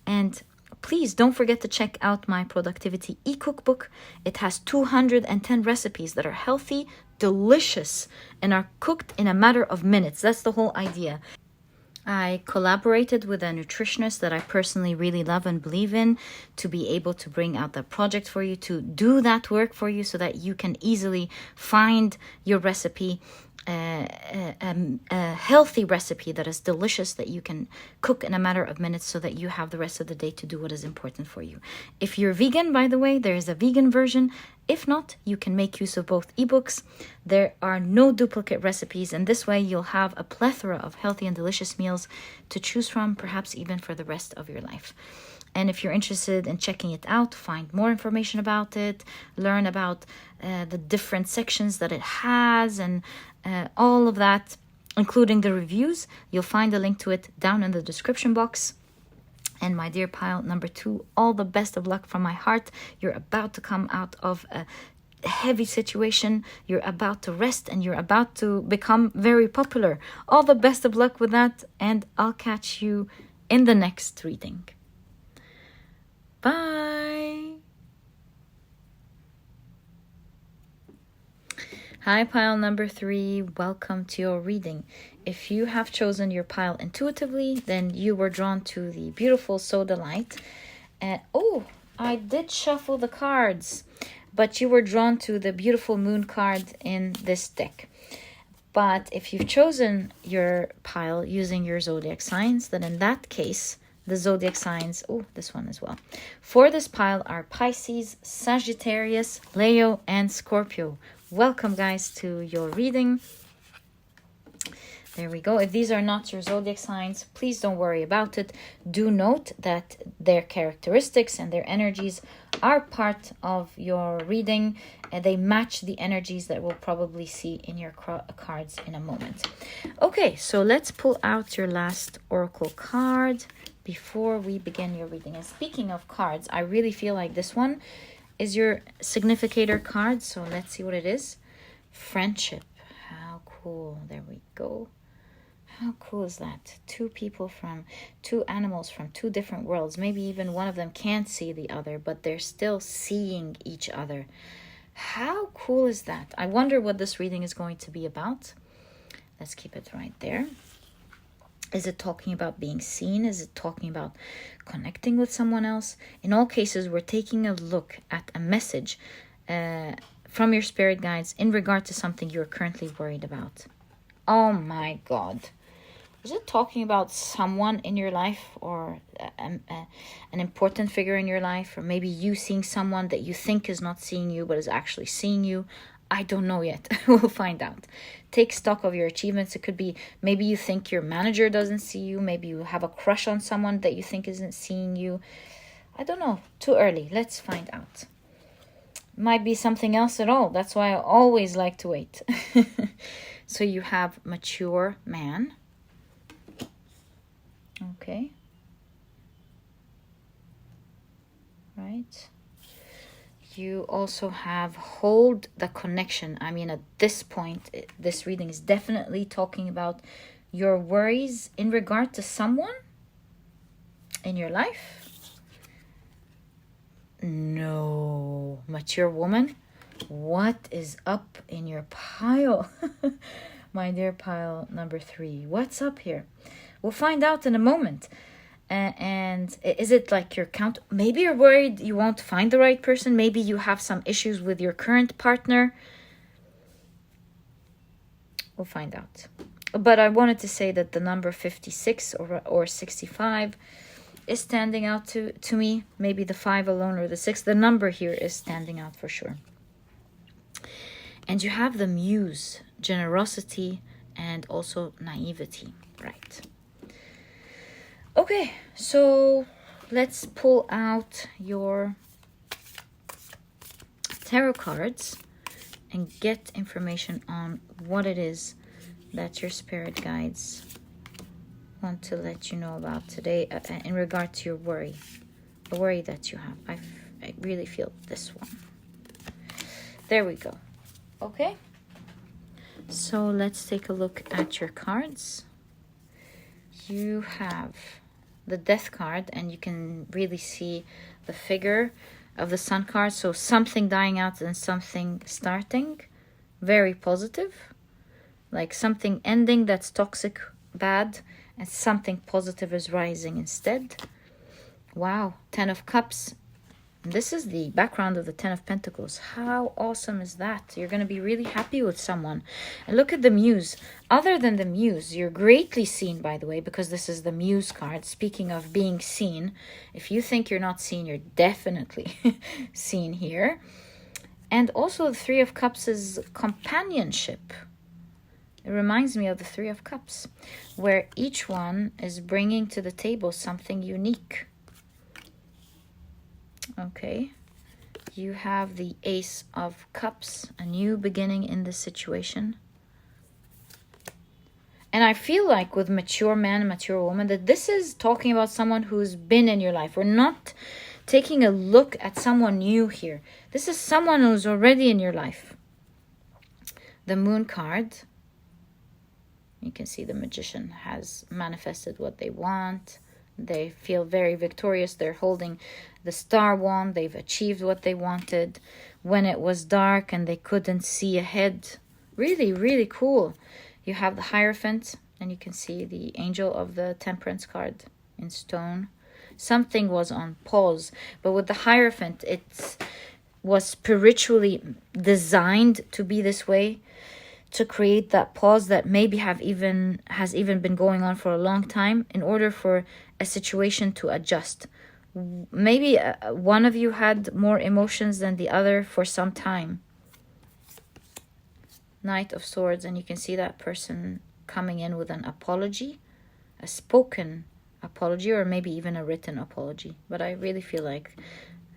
And please don't forget to check out my productivity e-cookbook. It has 210 recipes that are healthy, delicious, and are cooked in a matter of minutes. That's the whole idea. I collaborated with a nutritionist that I personally really love and believe in to be able to bring out the project for you, to do that work for you so that you can easily find your recipe, a healthy recipe that is delicious, that you can cook in a matter of minutes so that you have the rest of the day to do what is important for you. If you're vegan, by the way, there is a vegan version. If not, you can make use of both ebooks. There are no duplicate recipes, and this way you'll have a plethora of healthy and delicious meals to choose from, perhaps even for the rest of your life. And if you're interested in checking it out, find more information about it, learn about the different sections that it has, and all of that, including the reviews, you'll find a link to it down in the description box. And my dear pile number 2, all the best of luck from my heart. You're about to come out of a heavy situation. You're about to rest, and you're about to become very popular. All the best of luck with that, and I'll catch you in the next reading. Bye. Hi, pile number 3. Welcome to your reading. If you have chosen your pile intuitively, then you were drawn to the beautiful Sodalite. Oh, I did shuffle the cards, but you were drawn to the beautiful moon card in this deck. But if you've chosen your pile using your zodiac signs, then in that case, the zodiac signs, this one as well, for this pile are Pisces, Sagittarius, Leo, and Scorpio. Welcome, guys, to your reading. There we go. If these are not your zodiac signs, please don't worry about it. Do note that their characteristics and their energies are part of your reading, and they match the energies that we'll probably see in your cards in a moment. Okay, so let's pull out your last oracle card before we begin your reading. And speaking of cards, I really feel like this one is your significator card. So let's see what it is. Friendship. How cool. There we go. How cool is that? 2 people from 2 animals from 2 different worlds. Maybe even one of them can't see the other, but they're still seeing each other. How cool is that? I wonder what this reading is going to be about. Let's keep it right there. Is it talking about being seen? Is it talking about connecting with someone else? In all cases, we're taking a look at a message from your spirit guides in regard to something you're currently worried about. Oh my God. Is it talking about someone in your life, or an important figure in your life? Or maybe you seeing someone that you think is not seeing you but is actually seeing you? I don't know yet. We'll find out. Take stock of your achievements. It could be maybe you think your manager doesn't see you. Maybe you have a crush on someone that you think isn't seeing you. I don't know. Too early. Let's find out. Might be something else at all. That's why I always like to wait. So you have mature man. Okay. Right. You also have hold the connection. I mean, at this point, this reading is definitely talking about your worries in regard to someone in your life. No. Mature woman. What is up in your pile? My dear pile number 3. What's up here? We'll find out in a moment. And is it like your count? Maybe you're worried you won't find the right person. Maybe you have some issues with your current partner. We'll find out. But I wanted to say that the number 56 or 65 is standing out to me. Maybe the 5 alone or the 6. The number here is standing out for sure. And you have the muse, generosity, and also naivety. Right. Okay, so let's pull out your tarot cards and get information on what it is that your spirit guides want to let you know about today in regard to your worry, the worry that you have. I really feel this one. There we go. Okay, so let's take a look at your cards. You have the Death card, and you can really see the figure of the Sun card. So something dying out and something starting. Very positive. Like something ending that's toxic, bad, and something positive is rising instead. Wow. 10 of Cups. This is the background of the 10 of Pentacles. How awesome is that? You're going to be really happy with someone. And look at the Muse. Other than the Muse, you're greatly seen, by the way, because this is the Muse card. Speaking of being seen, if you think you're not seen, you're definitely seen here. And also the 3 of Cups is companionship. It reminds me of the 3 of Cups, where each one is bringing to the table something unique. Okay, you have the Ace of Cups, a new beginning in this situation. And I feel like with mature man and mature woman that this is talking about someone who's been in your life. We're not taking a look at someone new here. This is someone who's already in your life. The Moon card. You can see the Magician has manifested what they want. They feel very victorious. They're holding the Star wand. They've achieved what they wanted when it was dark and they couldn't see ahead. Really, really cool. You have the Hierophant, and you can see the Angel of the Temperance card in stone. Something was on pause, but with the Hierophant, it was spiritually designed to be this way, to create that pause that maybe has even been going on for a long time in order for a situation to adjust. Maybe one of you had more emotions than the other for some time. Knight of Swords, and you can see that person coming in with an apology, a spoken apology, or maybe even a written apology. But I really feel like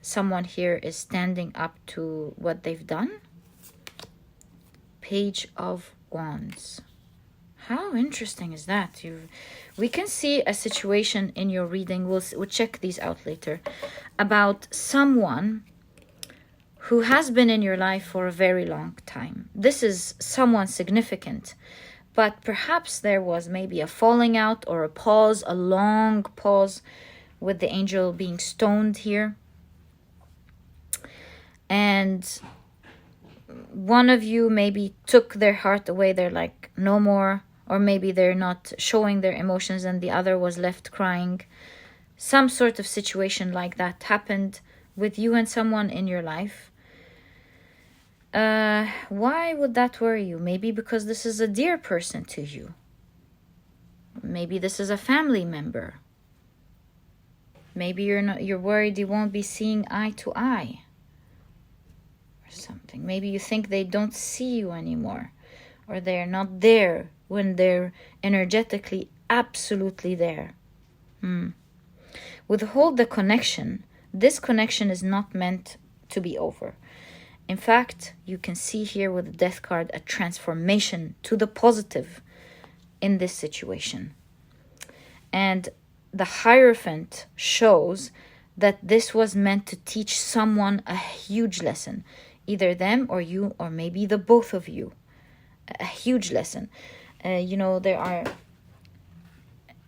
someone here is standing up to what they've done. Page of Wands. How interesting is that? We can see a situation in your reading. We'll check these out later. About someone who has been in your life for a very long time. This is someone significant. But perhaps there was maybe a falling out or a pause, a long pause with the angel being stoned here. And one of you maybe took their heart away. They're like, no more. Or maybe they're not showing their emotions and the other was left crying. Some sort of situation like that happened with you and someone in your life. Why would that worry you? Maybe because this is a dear person to you. Maybe this is a family member. Maybe you're worried you won't be seeing eye to eye or something. Maybe you think they don't see you anymore, or they're not there when they're energetically absolutely there. Withhold the connection. This connection is not meant to be over. In fact, you can see here with the Death card a transformation to the positive in this situation. And the Hierophant shows that this was meant to teach someone a huge lesson. Either them or you, or maybe the both of you. A huge lesson. There are...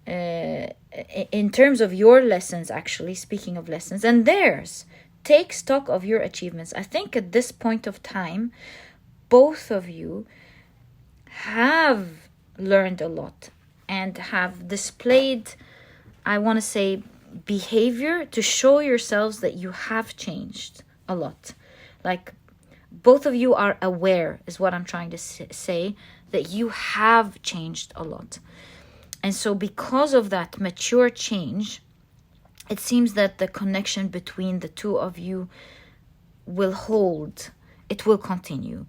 in terms of your lessons, actually, speaking of lessons, and theirs, take stock of your achievements. I think at this point of time, both of you have learned a lot and have displayed, I want to say, behavior to show yourselves that you have changed a lot. Like, both of you are aware, is what I'm trying to say, that you have changed a lot. And so because of that mature change, it seems that the connection between the two of you will hold. It will continue.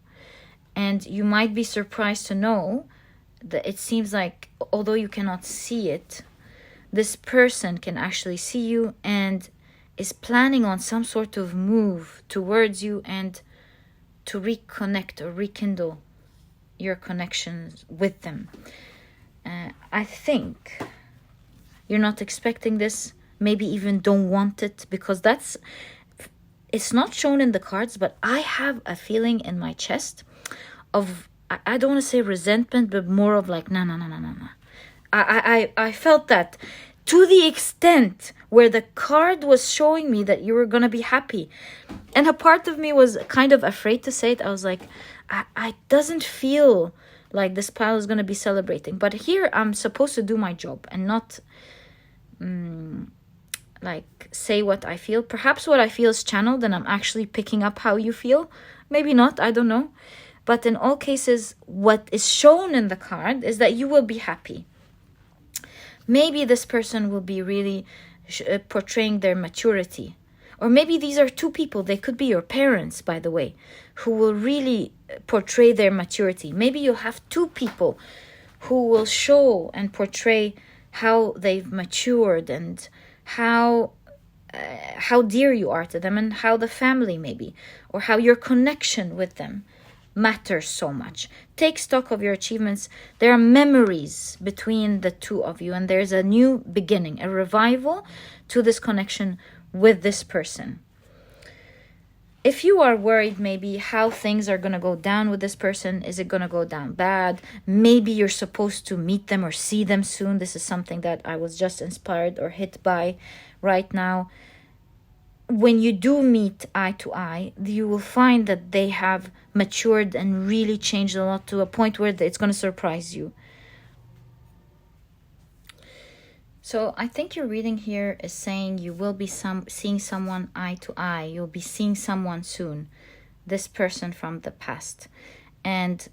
And you might be surprised to know that it seems like, although you cannot see it, this person can actually see you and is planning on some sort of move towards you and to reconnect or rekindle your connections with them. I think you're not expecting this, maybe even don't want it, because it's not shown in the cards, but I have a feeling in my chest of, I don't want to say resentment, but more of like, no. I felt that to the extent where the card was showing me that you were going to be happy. And a part of me was kind of afraid to say it. I was like, I doesn't feel like this pile is going to be celebrating. But here I'm supposed to do my job and not like say what I feel. Perhaps what I feel is channeled and I'm actually picking up how you feel. Maybe not, I don't know. But in all cases, what is shown in the card is that you will be happy. Maybe this person will be really portraying their maturity. Or maybe these are two people, they could be your parents, by the way, who will really portray their maturity. Maybe you have two people who will show and portray how they've matured and how dear you are to them, and how the family maybe, or how your connection with them matters so much. Take stock of your achievements. There are memories between the two of you, and there's a new beginning, a revival to this connection with this person. If you are worried maybe how things are going to go down with this person, is it going to go down bad? Maybe you're supposed to meet them or see them soon. This is something that I was just inspired or hit by right now. When you do meet eye to eye, you will find that they have matured and really changed a lot, to a point where it's going to surprise you. So I think your reading here is saying you will be seeing someone eye to eye. You'll be seeing someone soon, this person from the past. And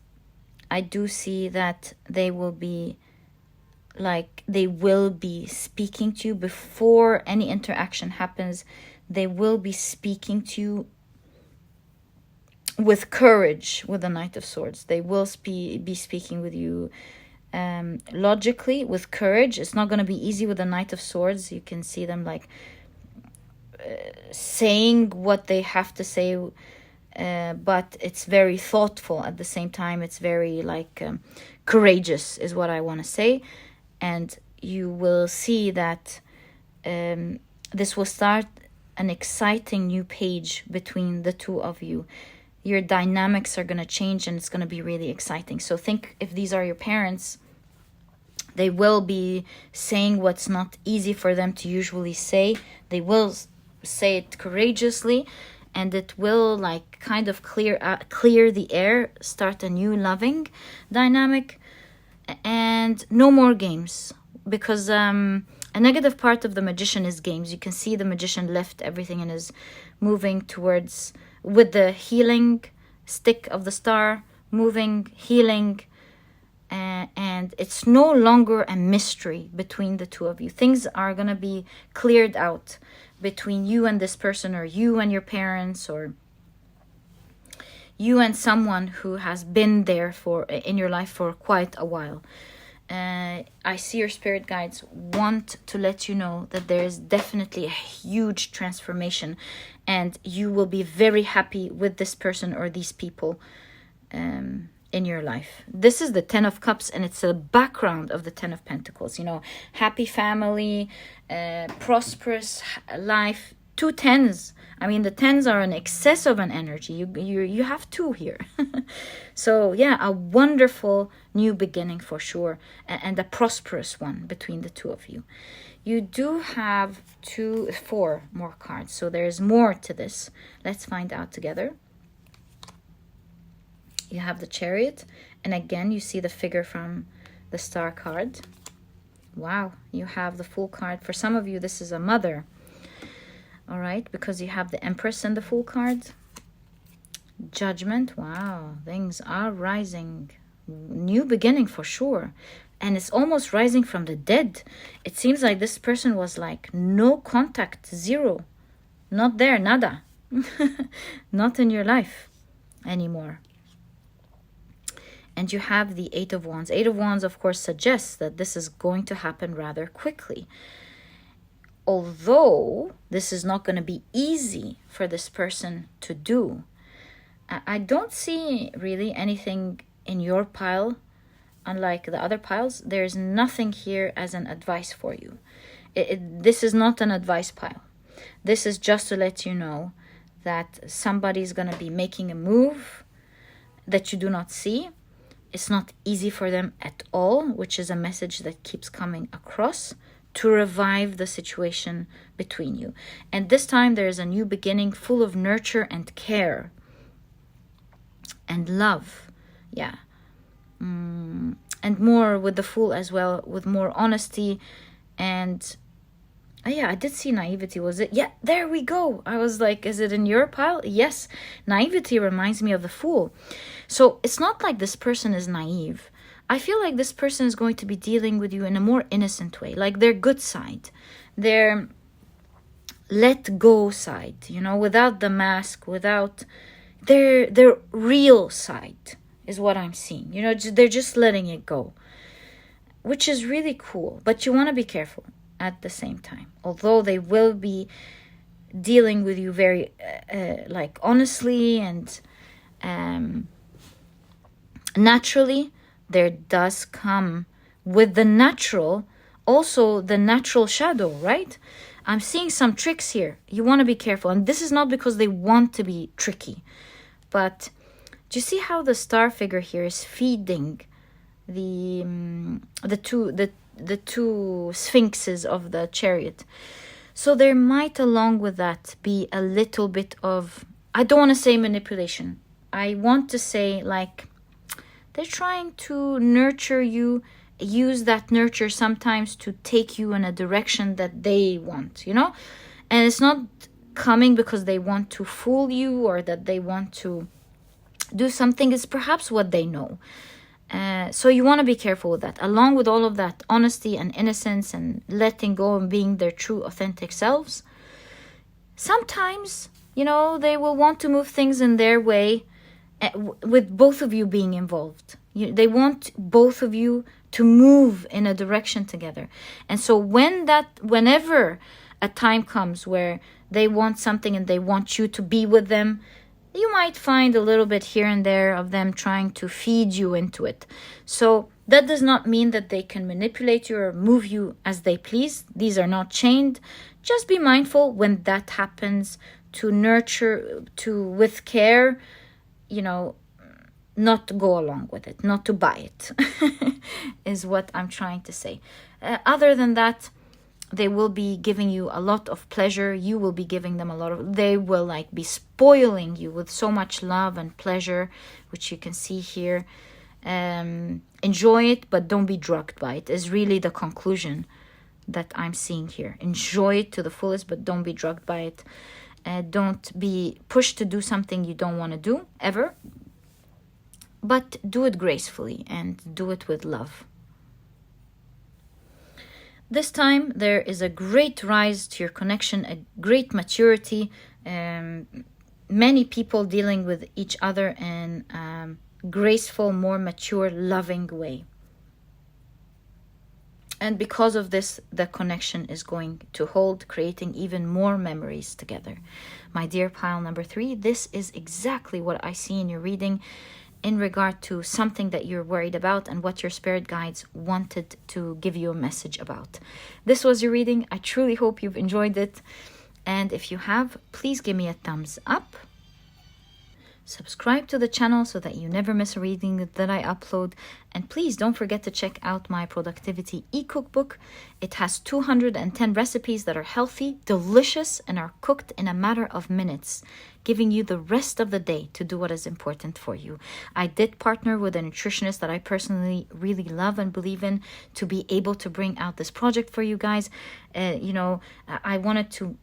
I do see that they will be speaking to you before any interaction happens. They will be speaking to you with courage, with the Knight of Swords. They will be speaking with you logically, with courage. It's not going to be easy with the Knight of Swords. You can see them like saying what they have to say, but it's very thoughtful at the same time. It's very courageous is what I want to say. And you will see that this will start an exciting new page between the two of you. Your dynamics are going to change and it's going to be really exciting. So think, if these are your parents, they will be saying what's not easy for them to usually say. They will say it courageously, and it will like kind of clear the air, start a new loving dynamic, and no more games. Because a negative part of the magician is games. You can see the magician left everything and is moving towards, with the healing stick of the star, moving, healing, and it's no longer a mystery between the two of you. Things are going to be cleared out between you and this person, or you and your parents, or you and someone who has been there in your life for quite a while. I see your spirit guides want to let you know that there is definitely a huge transformation, and you will be very happy with this person or these people in your life. This is the 10 of Cups, and it's a background of the 10 of Pentacles. You know, happy family, prosperous life. 2 10s. I mean, the 10s are an excess of an energy. You have 2 here. So yeah, a wonderful new beginning for sure, and a prosperous one between the two of you. You do have 4 more cards, so there's more to this. Let's find out together. You have the Chariot, and again you see the figure from the Star card. Wow, you have the Fool card. For some of you, this is a mother. All right, because you have the Empress and the Fool card. Judgment. Wow, things are rising. New beginning for sure. And it's almost rising from the dead. It seems like this person was like no contact, zero. Not there, nada. Not in your life anymore. And you have the 8 of Wands. 8 of Wands, of course, suggests that this is going to happen rather quickly. Although this is not going to be easy for this person to do. I don't see really anything in your pile. Unlike the other piles, there's nothing here as an advice for you. This is not an advice pile. This is just to let you know that somebody's going to be making a move that you do not see. It's not easy for them at all, which is a message that keeps coming across, to revive the situation between you. And this time there is a new beginning full of nurture and care and love. Yeah. And more with the Fool as well, with more honesty. And yeah, I did see naivety. Was it? Yeah, there we go. I was like, is it in your pile? Yes. Naivety reminds me of the Fool. So it's not like this person is naive. I feel like this person is going to be dealing with you in a more innocent way, like their good side, their let go side, you know, without the mask, without their real side is what I'm seeing. You know, they're just letting it go, which is really cool. But you want to be careful at the same time, although they will be dealing with you very like honestly and naturally. There does come with the natural, also the natural shadow, right? I'm seeing some tricks here. You want to be careful. And this is not because they want to be tricky. But do you see how the star figure here is feeding the two sphinxes of the Chariot? So there might, along with that, be a little bit of, I don't want to say manipulation. I want to say like, they're trying to nurture you, use that nurture sometimes to take you in a direction that they want, you know? And it's not coming because they want to fool you or that they want to do something. It's perhaps what they know. So you want to be careful with that. Along with all of that honesty and innocence and letting go and being their true, authentic selves, sometimes, you know, they will want to move things in their way, with both of you being involved. They want both of you to move in a direction together. And so whenever a time comes where they want something and they want you to be with them, you might find a little bit here and there of them trying to feed you into it. So that does not mean that they can manipulate you or move you as they please. These are not chained. Just be mindful when that happens to nurture, with care, you know, not to go along with it, not to buy it, is what I'm trying to say. Other than that, They will be giving you a lot of pleasure. You will be giving them a lot of, they will like be spoiling you with so much love and pleasure, which you can see here. Enjoy it, but don't be drugged by it, is really the conclusion that I'm seeing here. Enjoy it to the fullest, but don't be drugged by it. Don't be pushed to do something you don't want to do, ever. But do it gracefully and do it with love. This time, there is a great rise to your connection, a great maturity. Many people dealing with each other in graceful, more mature, loving way. And because of this, the connection is going to hold, creating even more memories together. My dear pile number 3, this is exactly what I see in your reading in regard to something that you're worried about and what your spirit guides wanted to give you a message about. This was your reading. I truly hope you've enjoyed it. And if you have, please give me a thumbs up. Subscribe to the channel so that you never miss a reading that I upload. And please don't forget to check out my productivity e-cookbook. It has 210 recipes that are healthy, delicious, and are cooked in a matter of minutes, giving you the rest of the day to do what is important for you. I did partner with a nutritionist that I personally really love and believe in to be able to bring out this project for you guys. I wanted to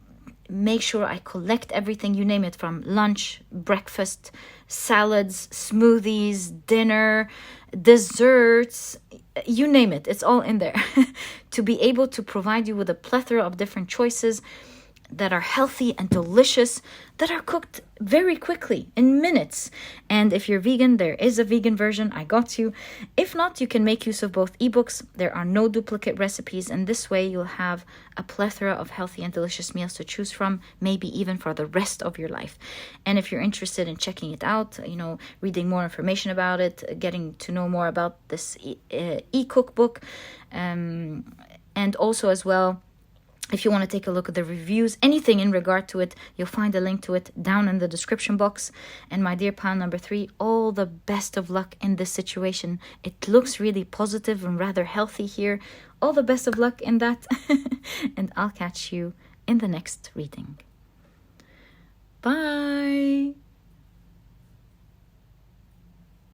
make sure I collect everything, you name it, from lunch, breakfast, salads, smoothies, dinner, desserts, you name it, it's all in there. To be able to provide you with a plethora of different choices that are healthy and delicious, that are cooked very quickly in minutes. And if you're vegan, there is a vegan version, I got you. If not, you can make use of both ebooks. There are no duplicate recipes, and this way you'll have a plethora of healthy and delicious meals to choose from, maybe even for the rest of your life. And if you're interested in checking it out, reading more information about it, getting to know more about this e-cookbook, and also as well, if you want to take a look at the reviews, anything in regard to it, you'll find a link to it down in the description box. And my dear pile number 3, all the best of luck in this situation. It looks really positive and rather healthy here. All the best of luck in that. And I'll catch you in the next reading. Bye.